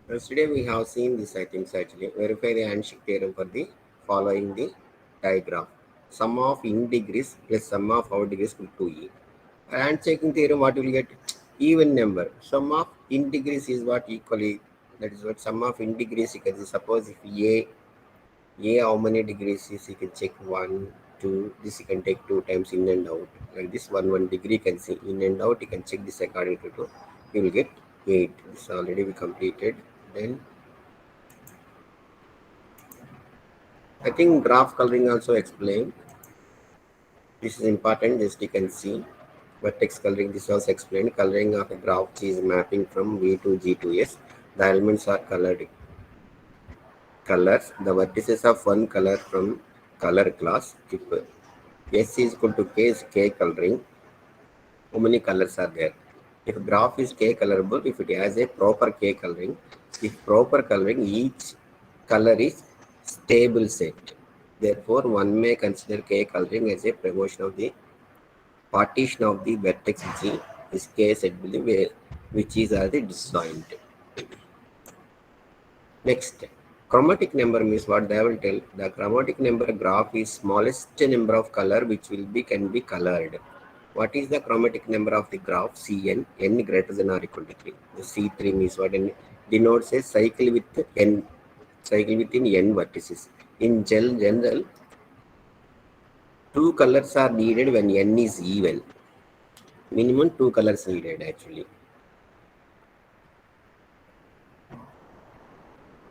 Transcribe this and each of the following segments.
Yesterday we have seen this, I think, actually. Verify the handshake theorem for the following the diagram. Sum of in degrees plus sum of out degrees equal to E. Handshaking theorem, what will get? Even number. Sum of in degrees is what equally, that is what sum of in degrees you can see. Suppose if A how many degrees is, you can check 1, 2, this you can take 2 times in and out. Like this 1 degree you can see in and out, you can check this according to 2. You will get 8. This already we completed. Then I think graph coloring also explained. This is important, just you can see. Vertex coloring, this was explained. Coloring of a graph is mapping from V to G to S. The elements are colored colors. The vertices of one color from color class. If S is equal to K is K coloring, how many colors are there? If graph is K colorable, if it has a proper K coloring, if proper coloring, each color is stable set. Therefore, one may consider K coloring as a promotion of the partition of the vertex G is K set where which is as the disjoint. Next, chromatic number means what they will tell. The chromatic number graph is smallest number of color which will be can be colored. What is the chromatic number of the graph? Cn, n greater than or equal to 3. The C3 means what? N denotes a cycle with n, cycle within n vertices. In general, two colors are needed when n is even. Minimum two colors needed actually.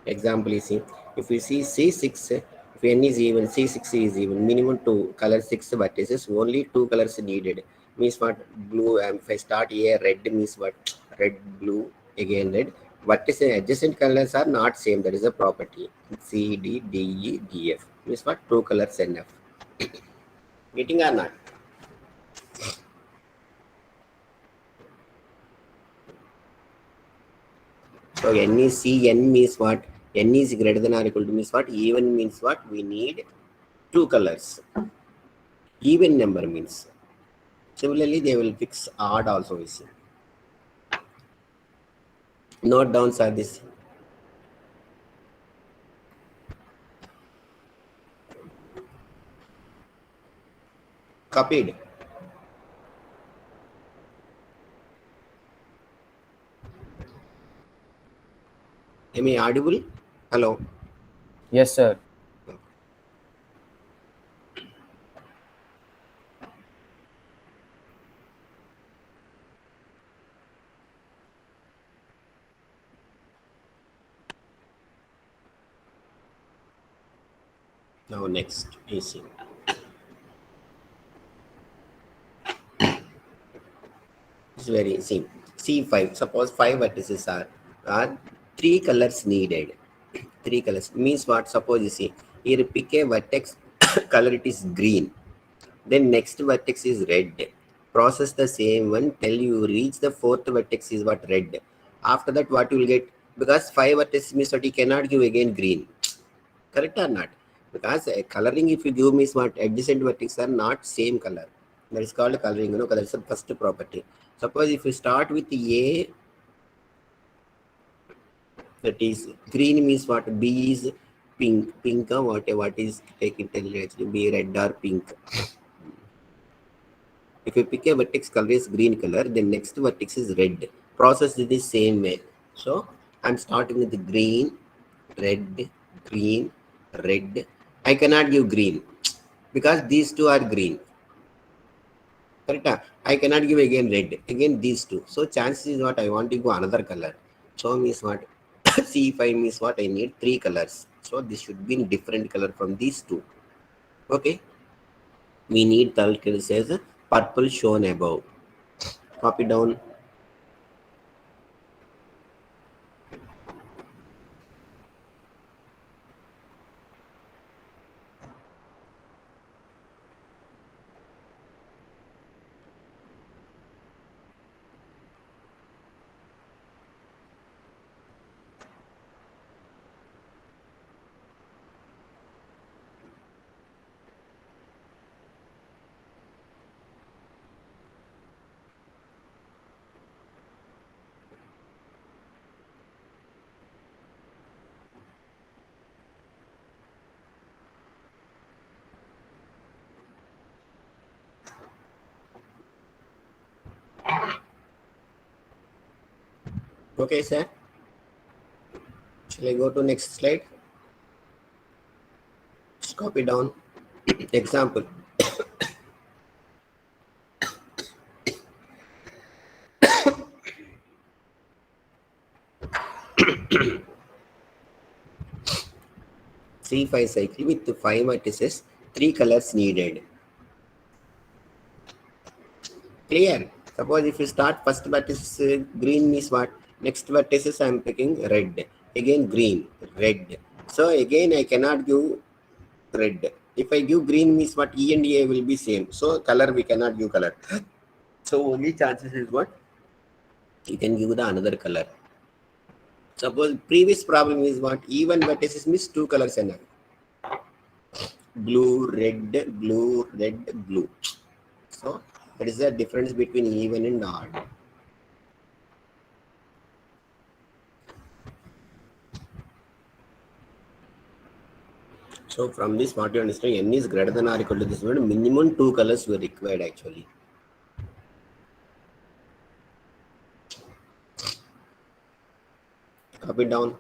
Example is, if we see C6, if n is even, C6 is even, minimum two color 6 vertices, only two colors needed. Means what? Blue, if I start here, red means what? Red, blue, again red. Vertices adjacent colors are not same, that is a property. C, D, D, E, D, F. Means what? Two colors enough. Getting or not? So n is C, n means what? N is greater than or equal to means what? Even means what? We need two colors. Even number means. Similarly, they will fix odd also. We see. Note downs are this. Copied. Am I audible? Hello. Yes, sir. Now next is it's very easy. C5. Suppose 5 vertices are 3 colors needed. 3 colors means what? Suppose you see here pick a vertex color, it is green. Then next vertex is red. Process the same one till you reach the fourth vertex is what? Red. After that, what you will get? Because 5 vertex means what you cannot give again green. Correct or not? Because coloring, if you give means what? Adjacent vertices are not same color. That is called coloring. Color is the first property. Suppose if you start with A, that is green means what? B is pink. Pink, what is take it actually be red or pink. If you pick a vertex color is green color, then next vertex is red. Process is the same way. So I'm starting with the green, red, green, red. I cannot give green because these two are green. Correct? I cannot give again red. Again these two. So chances is what I want to go another color. So means what? C5 means what? I need 3 colors. So this should be in different color from these two. Okay. We need third color says purple shown above. Copy down. Okay, sir. Shall I go to next slide? Just copy down. Example. C5 cycle with 5 vertices, 3 colors needed. Clear? Suppose if you start first vertex green means what? Next vertices I am picking red. Again green, red. So again I cannot give red. If I give green means what? E and A will be same. So color we cannot give color. So only chances is what? You can give the another color. Suppose previous problem is what? Even vertices means 2 colors enough. Blue, red, blue, red, blue. So that is the difference between even and odd. So from this what you understand, n is greater than or equal to this one, minimum 2 colors were required actually. Copy down.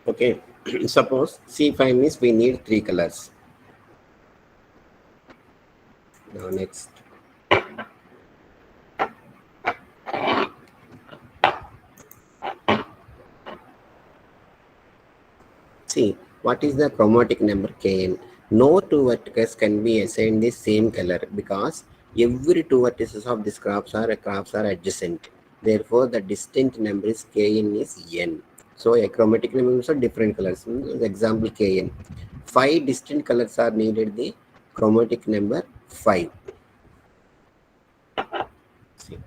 Okay. Suppose C5 means we need 3 colors. Now next. See, what is the chromatic number Kn? No two vertices can be assigned the same color because every two vertices of this graphs are adjacent. Therefore, the distinct number is Kn is n. So, a chromatic number is different colors. Example Kn. 5 distinct colors are needed. The chromatic number 5. See.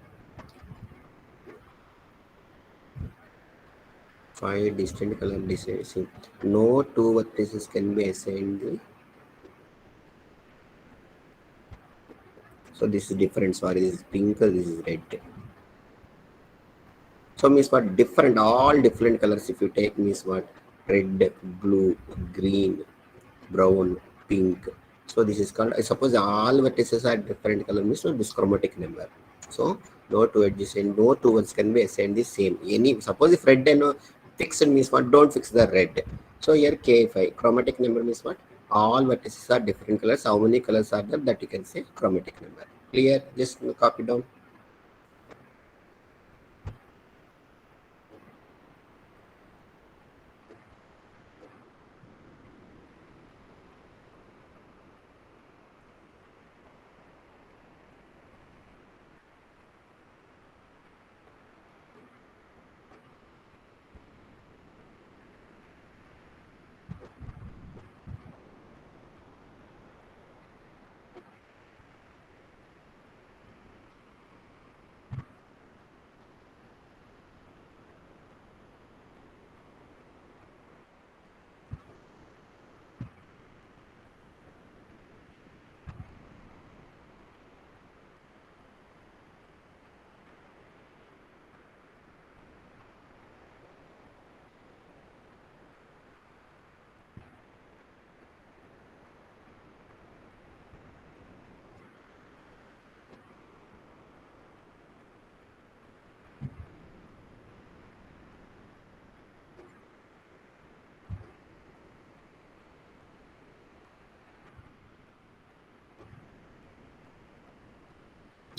5 distinct color designs. No two vertices can be assigned the. So this is different. Sorry, this is pink, this is red. So means what? Different, all different colors. If you take means what? Red, blue, green, brown, pink. So this is called. I suppose all vertices are different color means so this chromatic number. So no two adjacent, no two ones can be assigned the same. Any suppose if red and fixed means what? Don't fix the red. So here K5 chromatic number means what? All vertices are different colors. How many colors are there? That you can say chromatic number. Clear? Just copy down.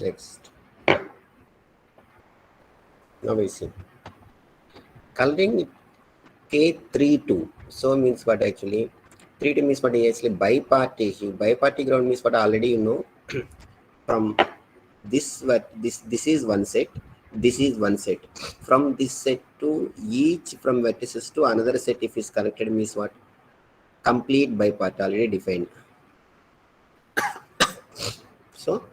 Next, now we see coloring K32. So means what actually? 3 2 means what actually biparty. Biparty ground means what already you know. From this is one set, this is one set. From this set to each from vertices to another set if is connected means what? Complete bipart already defined. So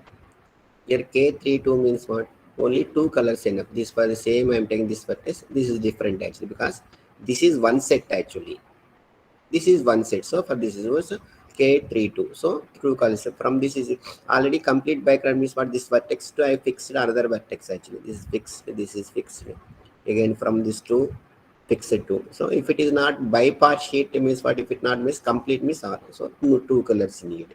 here K32 means what? Only two colors enough. This for the same I am taking this vertex. This is different actually because this is one set actually. This is one set. So for this is was K32. So two colors. From this is already complete background means what? This vertex to I fixed another vertex actually. This is fixed. This is fixed. Again from this to fixed to. So if it is not bipart sheet means what? If it not means complete means R. So two colors need.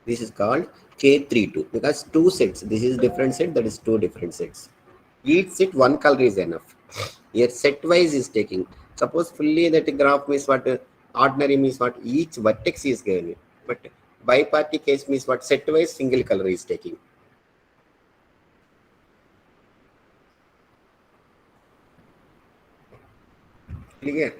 This is called K32 because two sets. This is different set, that is two different sets. Each set one color is enough. Here set wise is taking. Suppose fully that graph means what? Ordinary means what? Each vertex is given. But biparty case means what? Set wise single color is taking. Clear?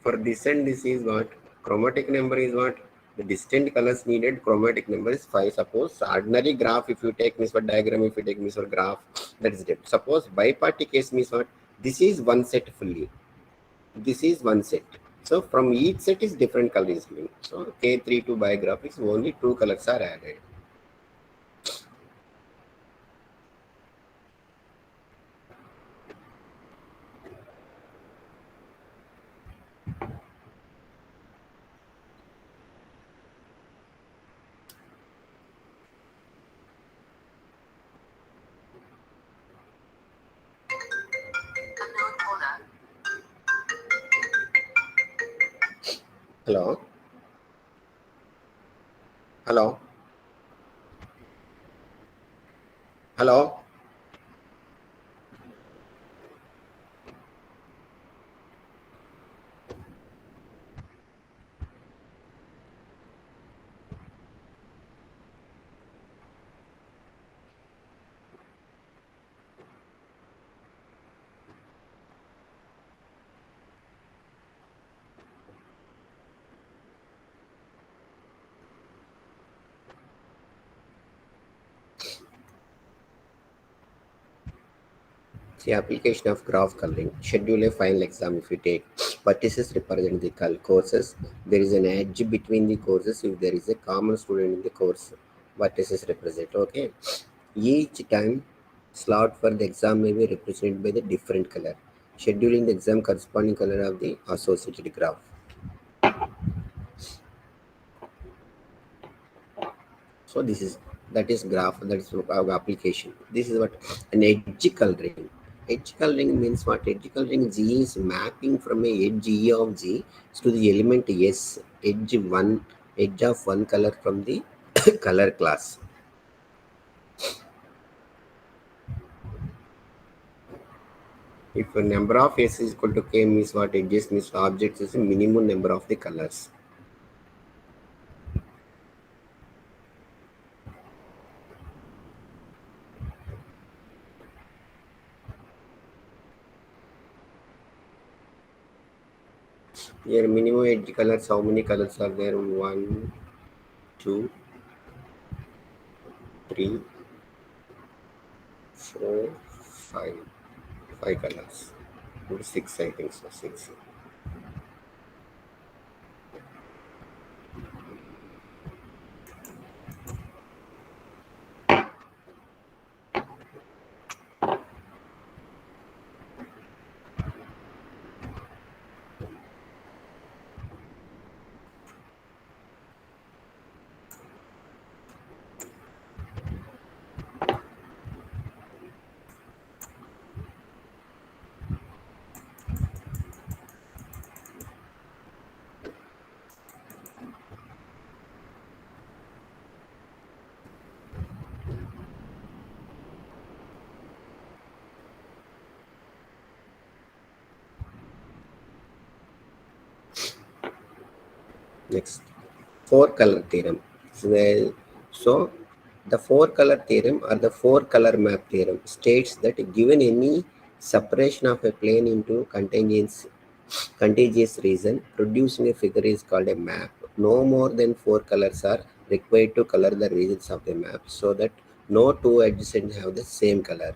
For descent, this is what? Chromatic number is what? The distinct colors needed, chromatic number is 5. Suppose ordinary graph, if you take means what? Diagram, if you take means what? Graph, that is it. Suppose biparty case means what? This is one set fully. This is one set. So from each set is different color is given. So K32 by graph is only two colors are added. Hello? Hello? Hello? See, application of graph coloring. Schedule a final exam if you take. Vertices represent the courses. There is an edge between the courses if there is a common student in the course. Vertices represent. Okay. Each time slot for the exam may be represented by the different color. Scheduling the exam corresponding color of the associated graph. So this is that is graph, that is our application. This is what an edge coloring. Edge coloring means what? Edge coloring G is mapping from a edge E of G to the element S, edge of one color from the color class. If a number of S is equal to K means what? Edges means objects is a minimum number of the colors. Here minimum edge colors, how many colors are there? 1, 2, 3, 4, 5. 5 colors. 6, I think so. 6. Next, four color theorem. Well, so the four color theorem or the four color map theorem states that given any separation of a plane into contiguous region, producing a figure is called a map. No more than four colors are required to color the regions of the map so that no two adjacent have the same color.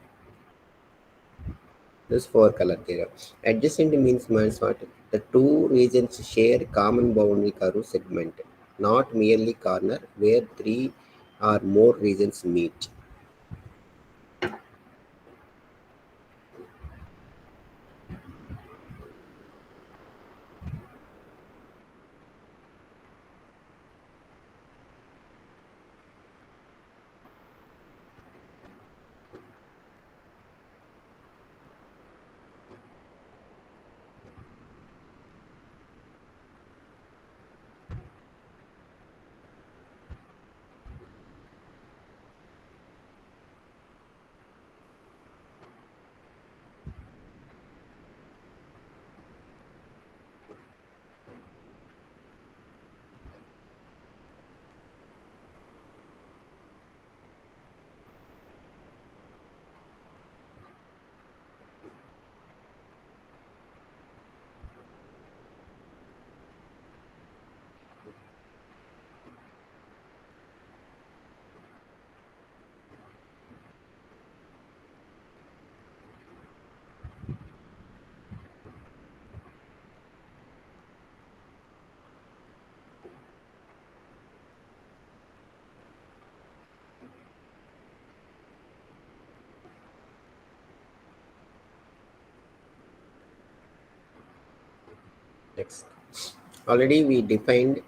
This four color theorem. Adjacent means what? The two regions share common boundary curve segment, not merely corner where three or more regions meet. Next. Already we defined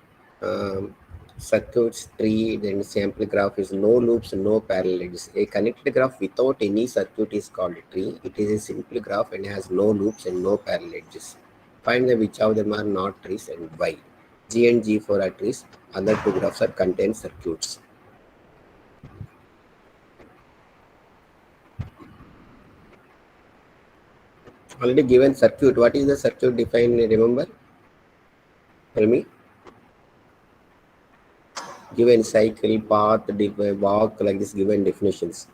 circuits tree, then sample graph is no loops, no parallel edges. A connected graph without any circuit is called a tree. It is a simple graph and has no loops and no parallel edges. Find the which of them are not trees and why. G and G4 are trees. Other two graphs are contain circuits. Already given circuit. What is the circuit defined? Remember? Tell me. Given cycle, path, walk, like this given definitions.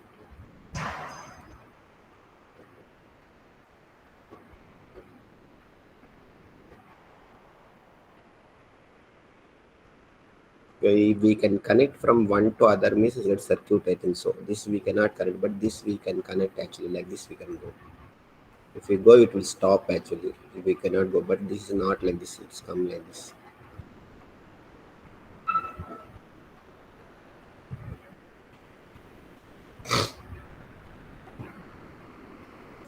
We can connect from one to other means that circuit, I think so. This we cannot connect, but this we can connect actually, like this we can go. If we go, it will stop actually. We cannot go, but this is not like this, it's come like this.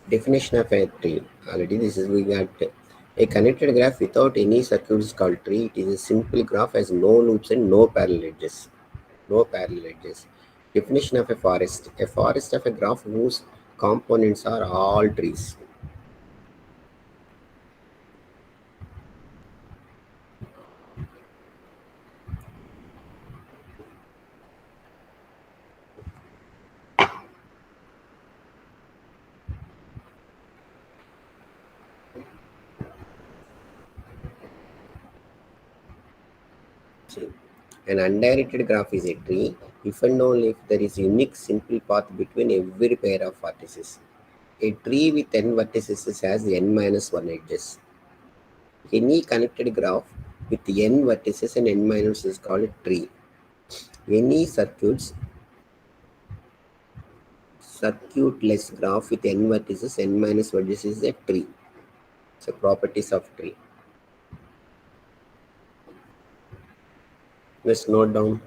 Definition of a tree. Already this is we got a connected graph without any circuit is called tree. It is a simple graph has no loops and no parallel edges. No parallel edges. Definition of a forest. A forest of a graph whose components are all trees. See, an undirected graph is a tree if and only if there is a unique simple path between every pair of vertices. A tree with n vertices has n minus 1 edges. Any connected graph with n vertices and n minus is called a tree. Any circuitless graph with n vertices, n minus vertices is a tree. So properties of tree. Let's note down.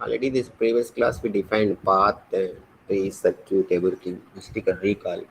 Already this previous class we defined path, tree, circuit, everything. Just take a recall.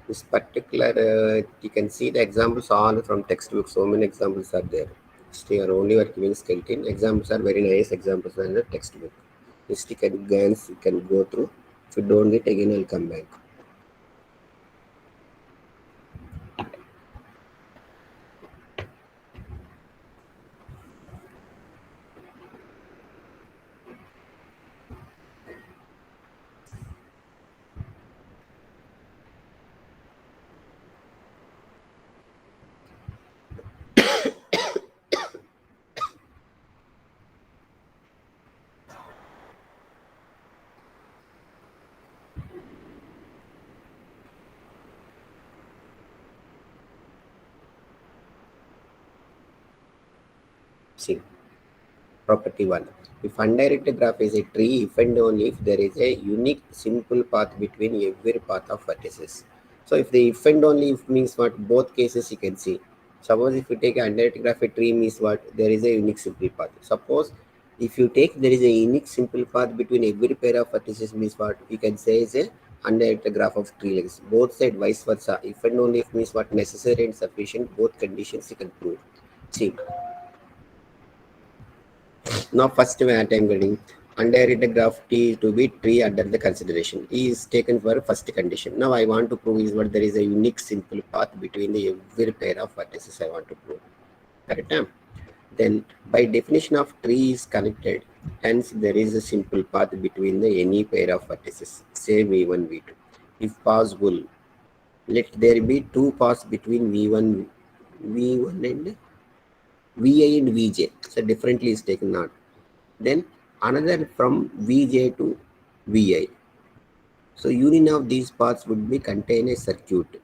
This particular, you can see the examples all from textbook. So many examples are there. Still, are only are giving skeleton. Examples are very nice examples in the textbook. History can glance, you can go through. If you don't get, again I'll come back. See. Property 1. If undirected graph is a tree, if and only if there is a unique simple path between every path of vertices. So if the if and only if means what, both cases you can see. Suppose if you take an undirected graph, a tree means what, there is a unique simple path. Suppose if you take there is a unique simple path between every pair of vertices means what, you can say is a undirected graph of tree legs. Both side vice versa. If and only if means what, necessary and sufficient, both conditions you can prove. See. Now, first what I'm getting, undirected graph T to be tree under the consideration. E is taken for first condition. Now, I want to prove is what, there is a unique simple path between the every pair of vertices I want to prove. Correct? Then, by definition of tree is connected, hence there is a simple path between the any pair of vertices, say V1, V2. If possible, let there be two paths between V1 and VI and VJ. So differently is taken not. Then another from Vj to Vi. So union of these paths would be contain a circuit,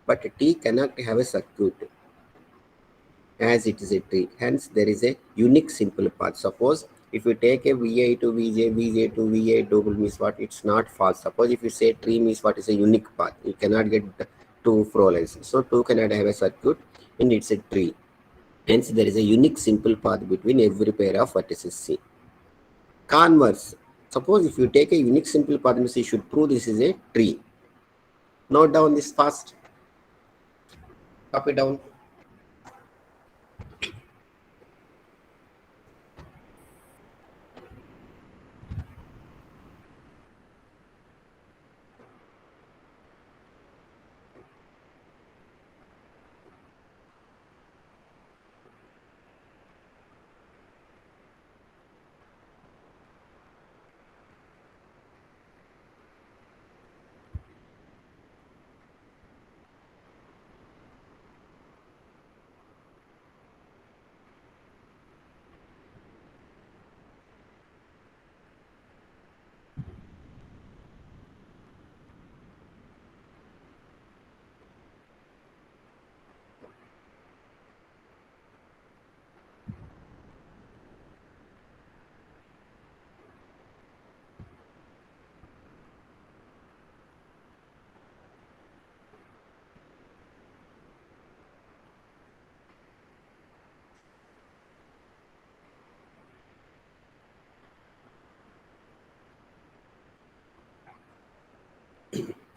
but T cannot have a circuit as it is a tree. Hence there is a unique simple path. Suppose if you take a Vi to Vj, Vj to Vi double means what, it's not false. Suppose if you say tree means what is a unique path, you cannot get two lines. So two cannot have a circuit and it's a tree. Hence there is a unique simple path between every pair of vertices C. Converse. Suppose if you take a unique simple path, you should prove this is a tree. Note down this fast. Copy down.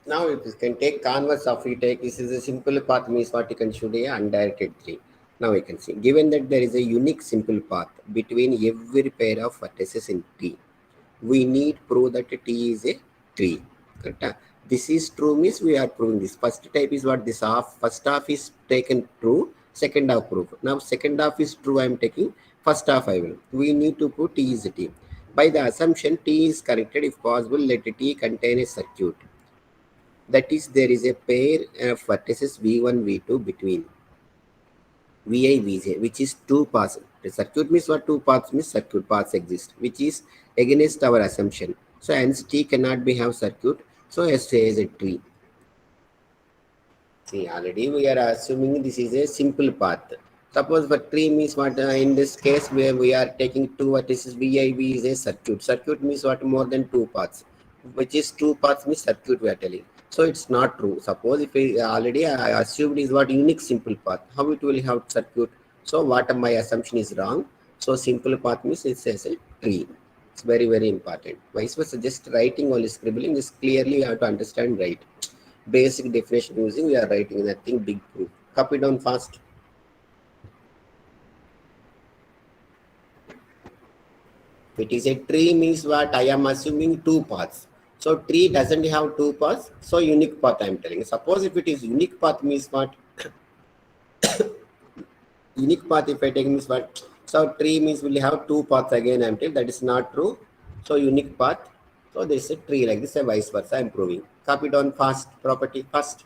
Now if you can take converse of you take this is a simple path means what, you can show a undirected tree. Now we can see given that there is a unique simple path between every pair of vertices in T, we need prove that T is a tree. Correct? This is true means we are proving this. First type is what, this half, first half is taken true, second half proof. Now second half is true, I am taking, first half I will. We need to prove T is a T. By the assumption T is corrected, if possible, let T contain a circuit. That is, there is a pair of vertices V1, V2 between Vi, Vj, which is two paths. The circuit means what, two paths means circuit paths exist, which is against our assumption. So hence T cannot be have circuit. So S is a tree. See, already we are assuming this is a simple path. Suppose for tree means what, in this case where we are taking two vertices Vi, V is a circuit. Circuit means what, more than two paths, which is two paths means circuit we are telling. So it's not true. Suppose if we already I assumed is what, unique simple path, how it will have circuit. So what my assumption is wrong. So simple path means it says a tree. It's very, very important. Vice versa, just writing only scribbling is clearly you have to understand right. Basic definition using we are writing nothing big proof. Copy down fast. It is a tree means what? I am assuming two paths. So tree doesn't have two paths. So unique path I am telling. Suppose if it is unique path means what? Unique path if I take means what? So tree means will have two paths again I am telling. That is not true. So unique path. So there is a tree like this and vice versa. I am proving. Copy down fast. Property first.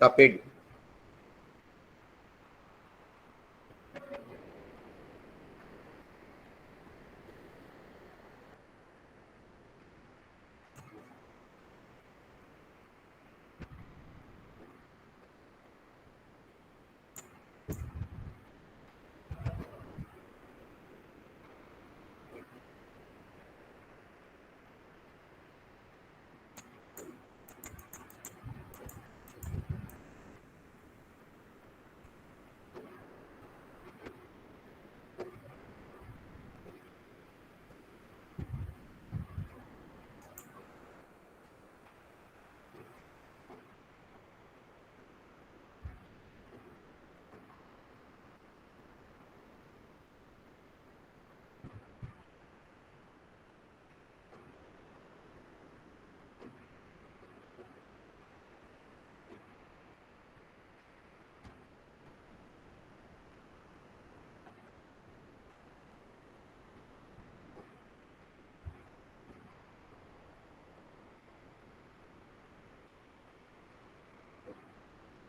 Copied.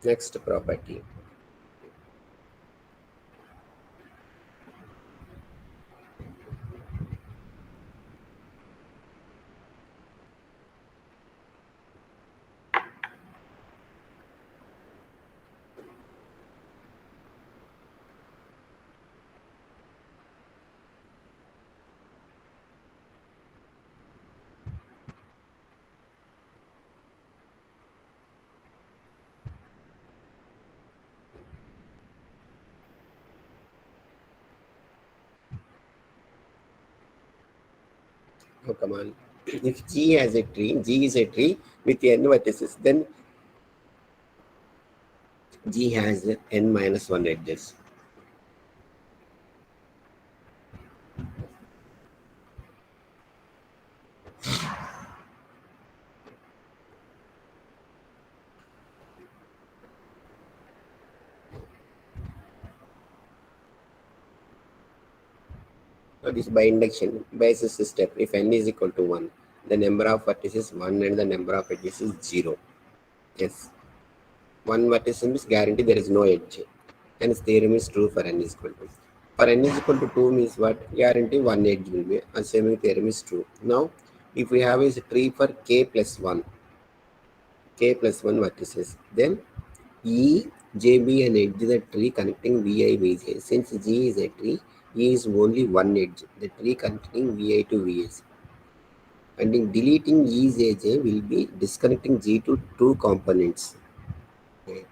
Next property. Oh, come on. If G has a tree, G is a tree with n vertices, then G has n minus 1 edges. So this by induction, basis step, if n is equal to 1, the number of vertices 1 and the number of edges is 0. Yes. One vertex means guarantee there is no edge. Hence theorem is true for n is equal to. For n is equal to 2 means what? Guarantee one edge will be. Assuming theorem is true. Now, if we have a tree for k plus 1, k plus 1 vertices, then E, JB and edge the tree connecting VI, VJ. Since G is a tree, E is only one edge, the tree connecting VI to VS. And in deleting E's AJ will be disconnecting G to two components. Okay.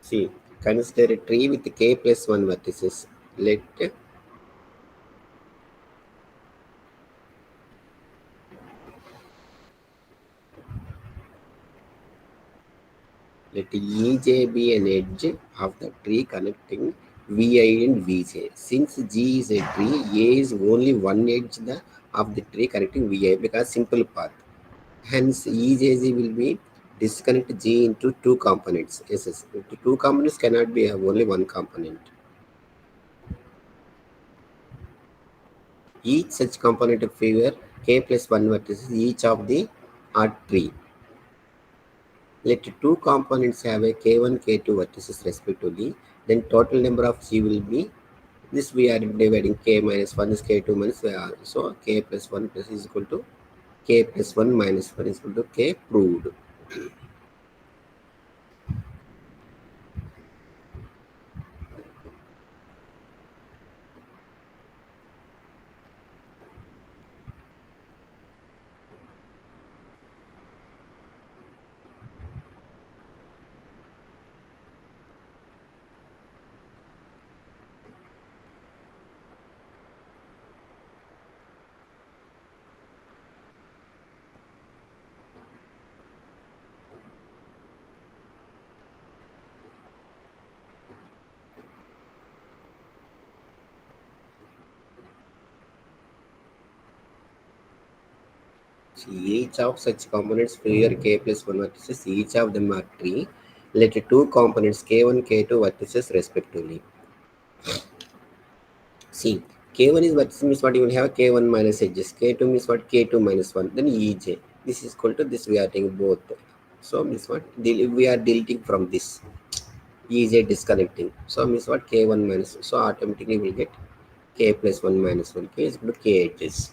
See, consider a tree with k plus 1 vertices. Let EJ be an edge of the tree connecting Vi and Vj. Since G is a tree, A is only one edge of the tree connecting Vi because simple path. Hence, EJZ will be disconnect G into two components. Yes, yes. Two components cannot be have only one component. Each such component of figure K plus 1 vertices each of the R tree. Let two components have a K1, K2 vertices respectively. Then total number of G will be this we are dividing K minus 1 is K2 minus so K plus 1 plus is equal to K plus 1 minus 1 is equal to K proved. Each of such components figure K plus 1 vertices, each of them are tree. Let two components K1, K2 vertices respectively. See, K1 is vertices means what you will have K1 minus edges, K2 means what K2 minus 1, then EJ. This is equal to this we are taking both. So means what we are deleting from this EJ disconnecting. So means what K1 minus, so automatically we will get K plus 1 minus 1, K is equal to K edges.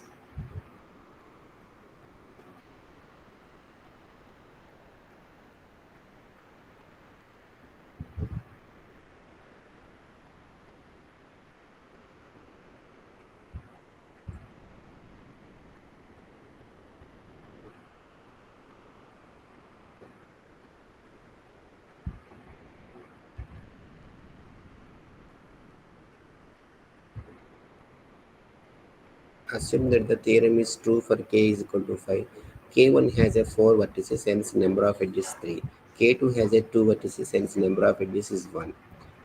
Assume that the theorem is true for k is equal to 5. K1 has a 4 vertices, hence number of edges 3. K2 has a 2 vertices, hence number of edges is 1.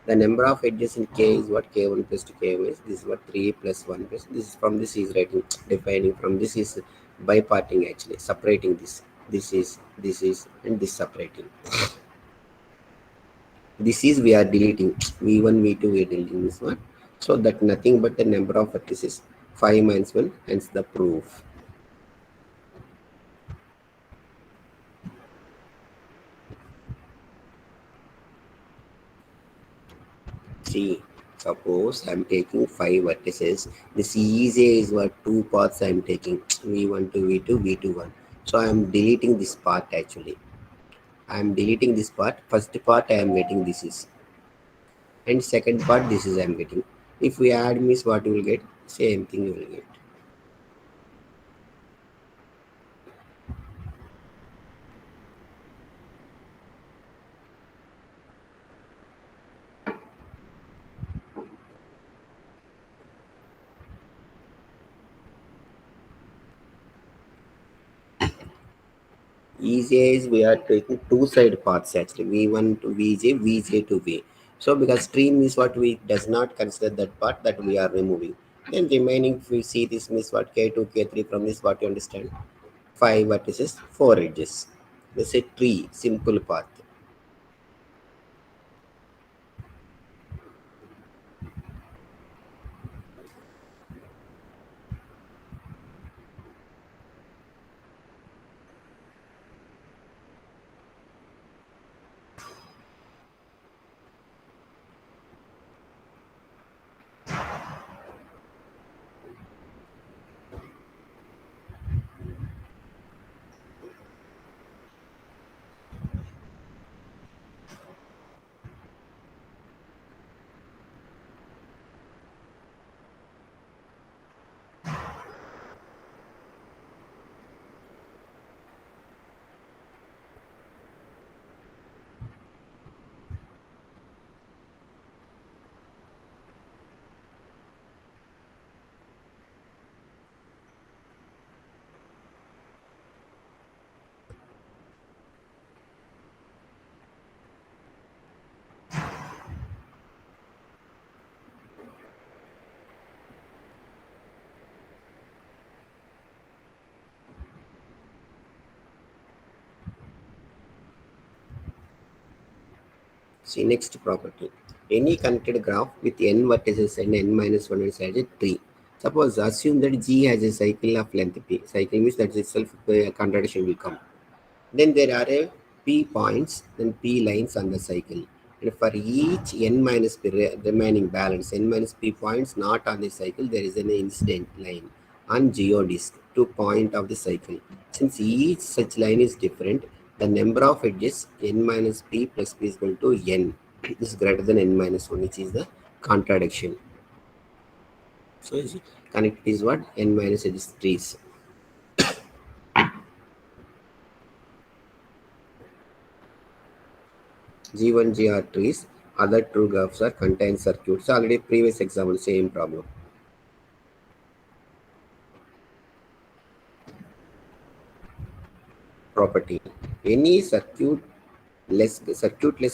The number of edges in K is what K1 plus to K1 is. This is what 3 plus 1 plus. This is from this is writing, defining from this is by parting actually, separating this. And this separating. This is we are deleting. V1, V2, we are deleting this one. So that nothing but the number of vertices 5 minus 1, hence the proof. See, suppose I'm taking 5 vertices. This EJ is what two paths I'm taking V1 to V2, V2 1. So I'm deleting this part actually. I'm deleting this part. First part I am getting this is, and second part this is I'm getting. If we add means what you will get, same thing you will get. EJ is we are taking two side paths actually, V1 to VJ, VJ to V. So because stream is what we does not consider that part that we are removing. Then remaining if we see this means what K2, K3 from this what you understand. 5 vertices, 4 edges. Let's say tree, simple path. See next property. Any connected graph with n vertices and n minus 1 is as a tree. Suppose assume that G has a cycle of length P. Cycle means that itself a contradiction will come. Then there are a P points, then P lines on the cycle. And for each n minus P remaining balance, n minus P points not on the cycle, there is an incident line on geodesic to point of the cycle. Since each such line is different, the number of edges n minus P plus P is equal to n is greater than n minus 1, which is the contradiction. So connect is what? N minus edges trees. G1, GR trees, other true graphs are contained circuits. Already previous example, same problem. Property. Any circuitless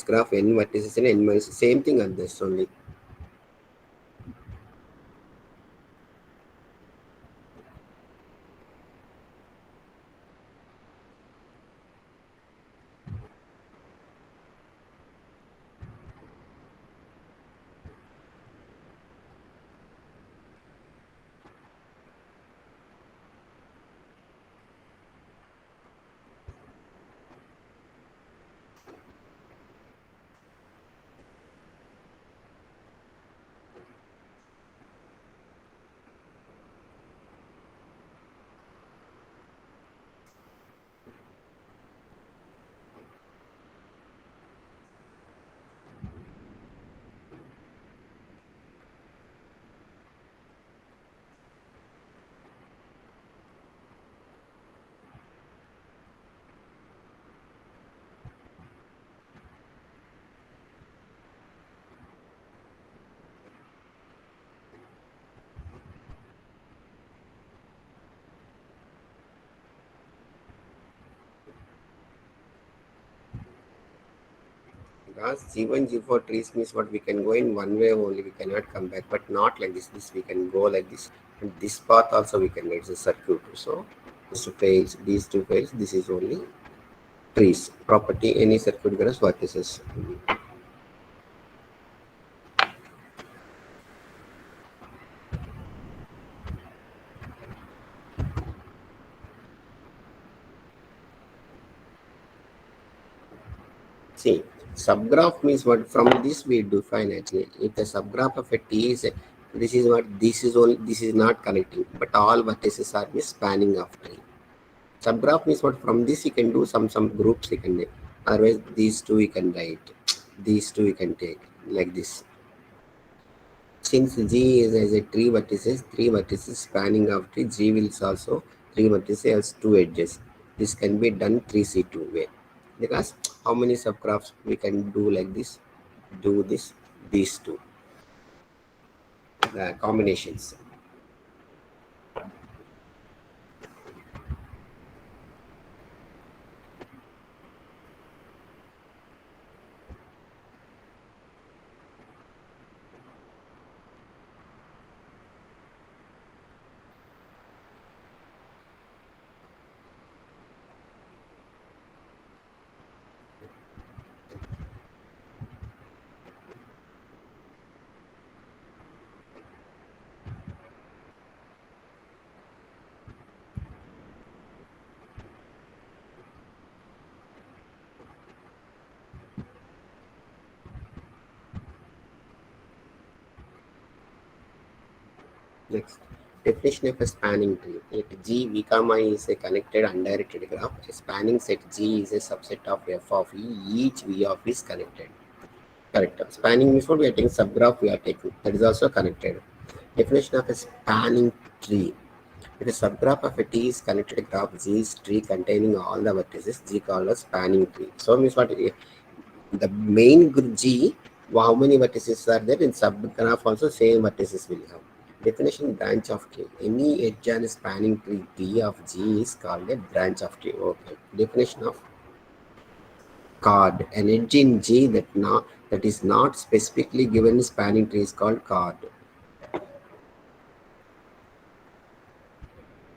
graph n vertices and n minus same thing on this only. Because G1, G4 trees means what we can go in one way only, we cannot come back, but not like this. This we can go like this, and this path also we can get the circuit. So this fails, these two fails. This is only trees. Property any circuit graphs vertices. See, subgraph means what? From this we define actually. If the subgraph of a T is this is what this is only this is not connecting, but all vertices are the spanning of tree. Subgraph means what? From this you can do some groups you can do. Otherwise these two you can write. These two you can take like this. Since G is as a three vertices spanning of tree, G will also three vertices has two edges. This can be done 3C2 way. Because how many subgraphs we can do like this? Do this, these two. The combinations. Next, definition of a spanning tree. Let G V comma is a connected undirected graph. A spanning set G is a subset of f of E. Each V of E is connected. Correct. Spanning means what we are taking subgraph we are taking. That is also connected. Definition of a spanning tree. If a subgraph of a T is connected graph G is tree containing all the vertices, G called a spanning tree. So means what the main G, how many vertices are there in subgraph also same vertices will have. Definition branch of tree. Any edge on a spanning tree T of G is called a branch of tree. Okay. Definition of chord. An edge in G that is not specifically given in spanning tree is called chord.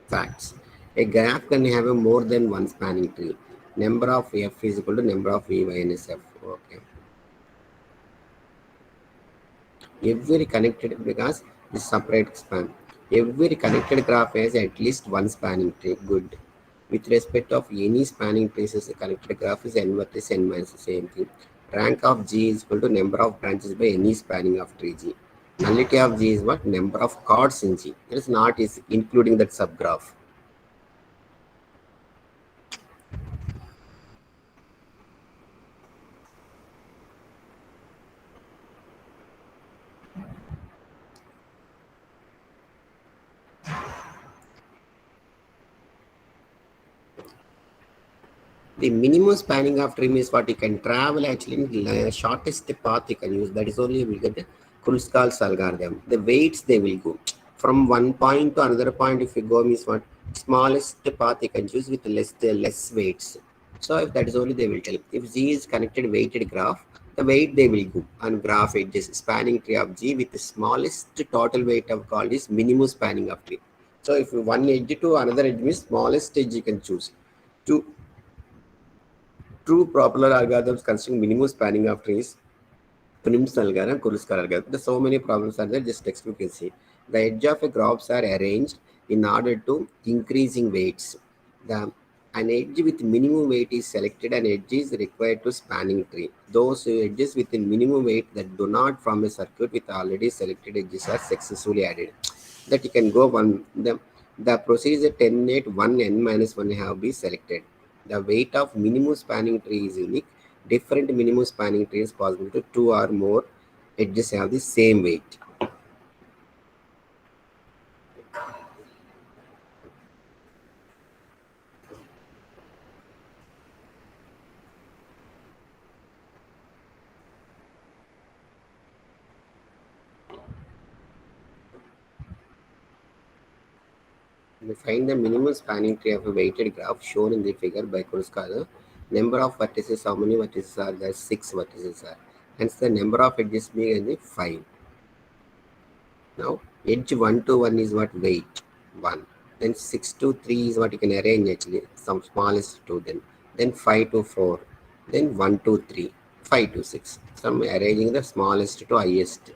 Facts. A graph can have a more than one spanning tree. Number of f is equal to number of v minus f. Okay. Every connected, because this separate span. Every connected graph has at least one spanning tree. Good. With respect of any spanning trees as a connected graph is n vertex n minus the same thing. Rank of G is equal to number of branches by any spanning of tree G. Nullity of G is what? Number of chords in G. That is not is including that subgraph. The minimum spanning of tree is what you can travel actually in the shortest path you can use. That is only we get the Kruskals algorithm. The weights they will go from one point to another point. If you go means what smallest path you can choose with less weights. So if that is only they will tell. If G is connected weighted graph, the weight they will go on graph edges spanning tree of G with the smallest total weight of called is minimum spanning of tree. So if one edge to another edge means smallest edge you can choose. To true popular algorithms considering minimum spanning of trees, Prim's algorithm, Kruskal algorithm. There's so many problems are there, just textbook you can see. The edge of a graphs are arranged in order to increasing weights. The an edge with minimum weight is selected and edge is required to spanning tree. Those edges with a minimum weight that do not form a circuit with already selected edges are successfully added. That you can go one the procedure 10 8 1 n minus 1 have been selected. The weight of minimum spanning tree is unique. Different minimum spanning tree is possible to two or more edges have the same weight. We find the minimum spanning tree of a weighted graph shown in the figure by Kruskal. Number of vertices, how many vertices are there? 6 vertices are. Hence the number of edges being the 5. Now edge 1 to 1 is what weight 1. Then 6 to 3 is what you can arrange actually. Some smallest 2 then 5 to 4. Then 1 to 3. 5 to 6. Some arranging the smallest to highest.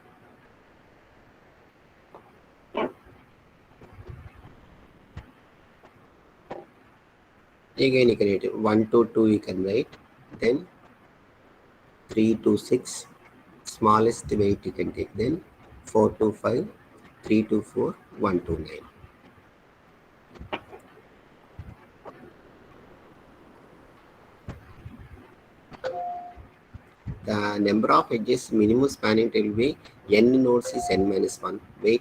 Again you can write 1 to 2 you can write. Then 3 to 6. Smallest weight you can take. Then 4 to 5. 3 to 4. 1 to 9. The number of edges minimum spanning tree will be n nodes is n minus 1. The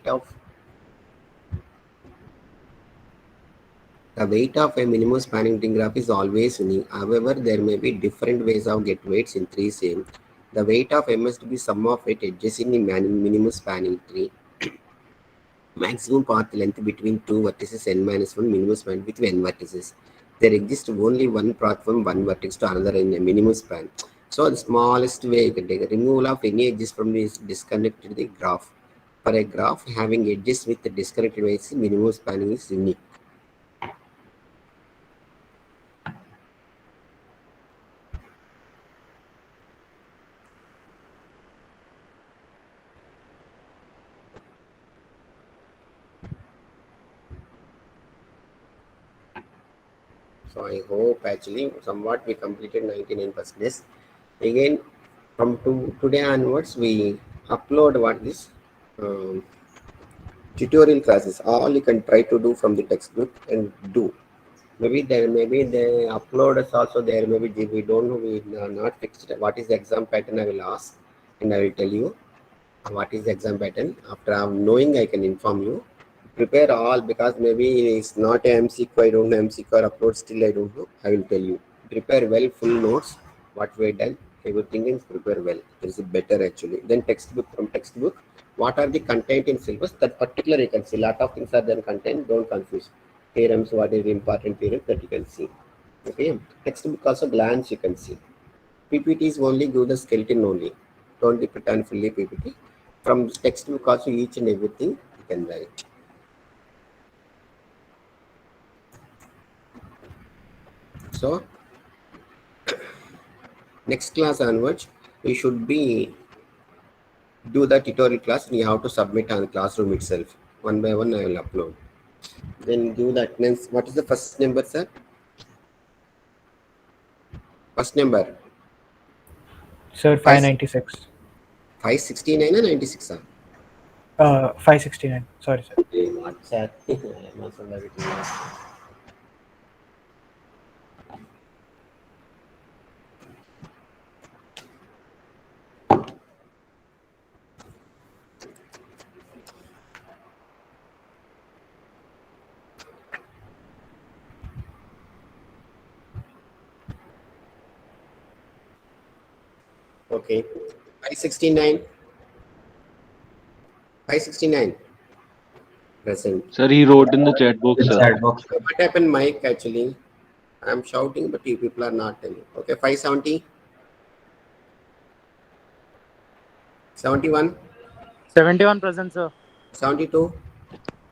weight of a minimum spanning tree graph is always unique. However, there may be different ways of get weights in tree same. The weight of m must be sum of eight edges in the minimum spanning tree. Maximum path length between two vertices n minus 1 minimum span with n vertices. There exists only one path from one vertex to another in a minimum span. So the smallest way you can take a removal of any edges from this disconnected the graph. For a graph having edges with the disconnected weights, minimum spanning is unique. So I hope actually somewhat we completed 99%. Again, from today onwards, we upload what is tutorial classes. All you can try to do from the textbook and do. Maybe there may be the upload is also there. Maybe we don't know. We are not fixed. What is the exam pattern? I will ask and I will tell you what is the exam pattern. After knowing, I can inform you. Prepare all because maybe it's not a MCQ. I don't know MCQ or upload. Still, I don't know. I will tell you. Prepare well, full notes. What we done. Everything is prepare well. This is better actually. Then textbook from textbook. What are the content in syllabus? That particular you can see. Lot of things are there content. Don't confuse. Theorems. What is the important theorem that you can see. Okay. Textbook also glance you can see. PPT is only give the skeleton only. Don't pretend fully PPT. From textbook also each and everything you can write. So next class onwards, we should be do the tutorial class, and you have to submit on the classroom itself. One by one, I will upload. Then give the attendance. What is the first number, sir? First number. Sir, 596. 569 or 96, sir? 569. Sorry, sir. What, sir? I must have it. Okay. 569. 569. Present. Sir, he wrote in the chat box, sir. Chat box. What happened, Mike? Actually, I'm shouting, but you people are not telling. Okay, 570. 71. 71 present, sir. 72.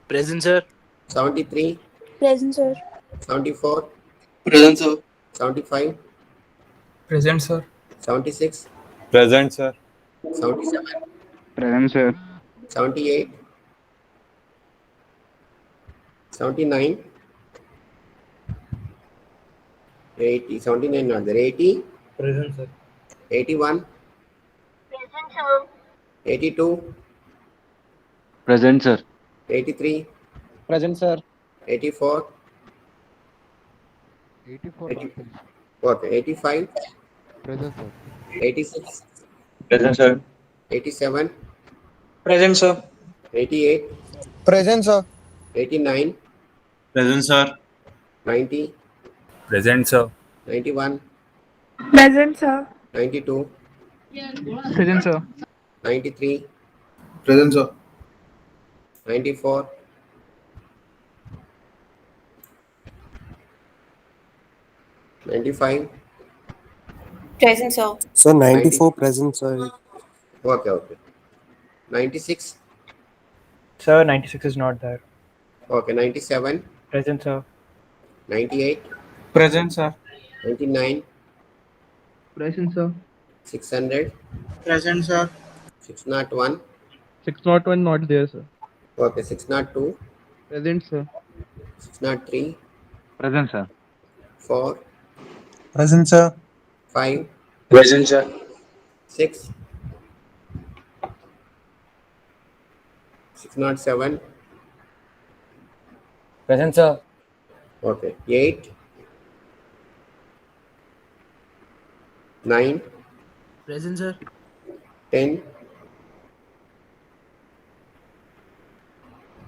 Present, sir. 73. Present, sir. 74. Present, sir. 75. Present, sir. 76. Present, sir. 77. Present, sir. 78. 79. 80. 79 not there. 80. Present, sir. 81. Present, sir. 82. Present, sir. 83. Present, sir. 84. 84. okay, 85. Present, sir. 86. Present, sir. 87. Present, sir. 88. Present, sir. 89. Present, sir. 90. Present, sir. 91. Present, sir. 92. Present, sir. 93. Present, sir. 94. 95. Present, sir. Sir, 94 present, sir. Okay. 96. Sir, 96 is not there. Okay, 97. Present, sir. 98. Present, sir. 99. Present, sir. 600. Present, sir. 601. 601 not there, sir. Okay, 602. Present, sir. 603. Present, sir. 4. Present, sir. 5. Present, sir. 6. 607. Present, sir. Okay, 8. 9. Present, sir. 10.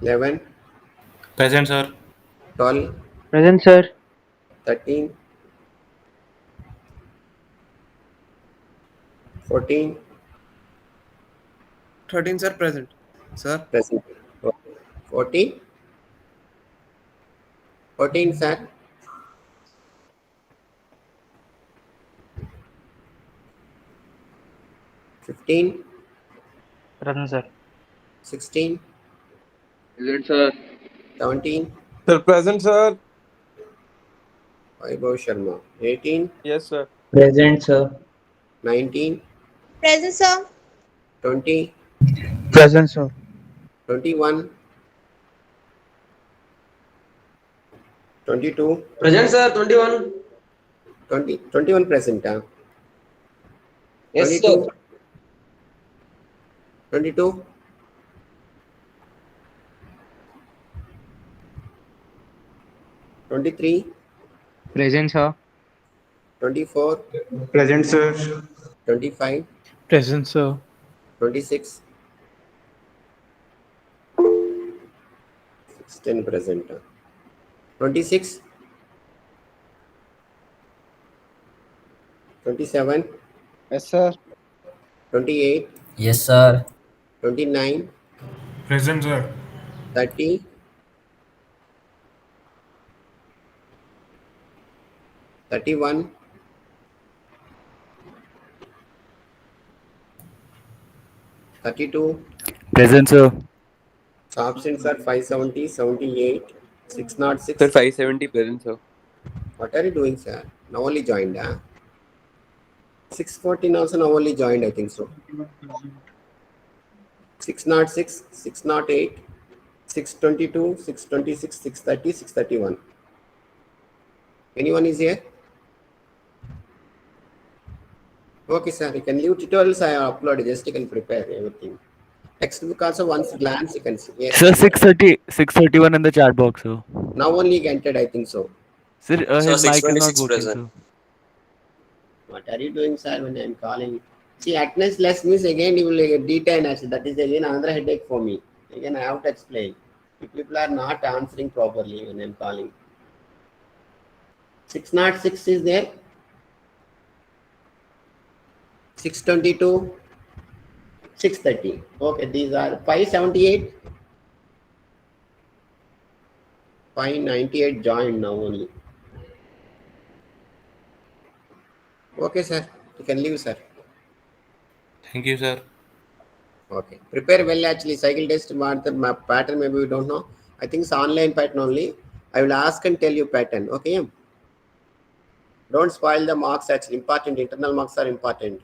11. Present, sir. 12. Present, sir. 13. 14. 13, sir. Present. Sir. Present. 14. 14, sir. 15. Present, sir. 16. Present, sir. 17. Sir, present, sir. Vaibhav Sharma. 18. Yes, sir. Present, sir. 19. Present, sir. 20. Present, sir. 21. 22. Present, sir. 21. 21 present. Yes, 22. sir. 22. 23. Present, sir. 24. Present, sir. 25. Present, sir. 26. 16 present. 26. 27. Yes, sir. 28. Yes, sir. 29. Present, sir. 30. 31. 32. Present, sir. So options are 570, 78, 606. Sir, 570. Present, sir. What are you doing, sir? Now only joined, 614 also now only joined, I think so. 606, 608, 622, 626, 630, 631. Anyone is here? Okay, sir. You can leave tutorials I have uploaded. Just you can prepare everything. Textbook also once glance you can see. Yes. Sir, 631 in the chat box, sir. Now only entered, I think so. Sir, his mic is not working, present. sir. What are you doing, sir, when I am calling? See, attendance less means again you will detain us. That is again another headache for me. Again, I have to explain. If people are not answering properly when I am calling. 606 is there. 622. 630. Okay, these are 578. 598 joined now only. Okay, sir. You can leave, sir. Thank you, sir. Okay. Prepare well actually. Cycle test pattern maybe we don't know. I think it's online pattern only. I will ask and tell you pattern. Okay. Don't spoil the marks actually. Important. Internal marks are important.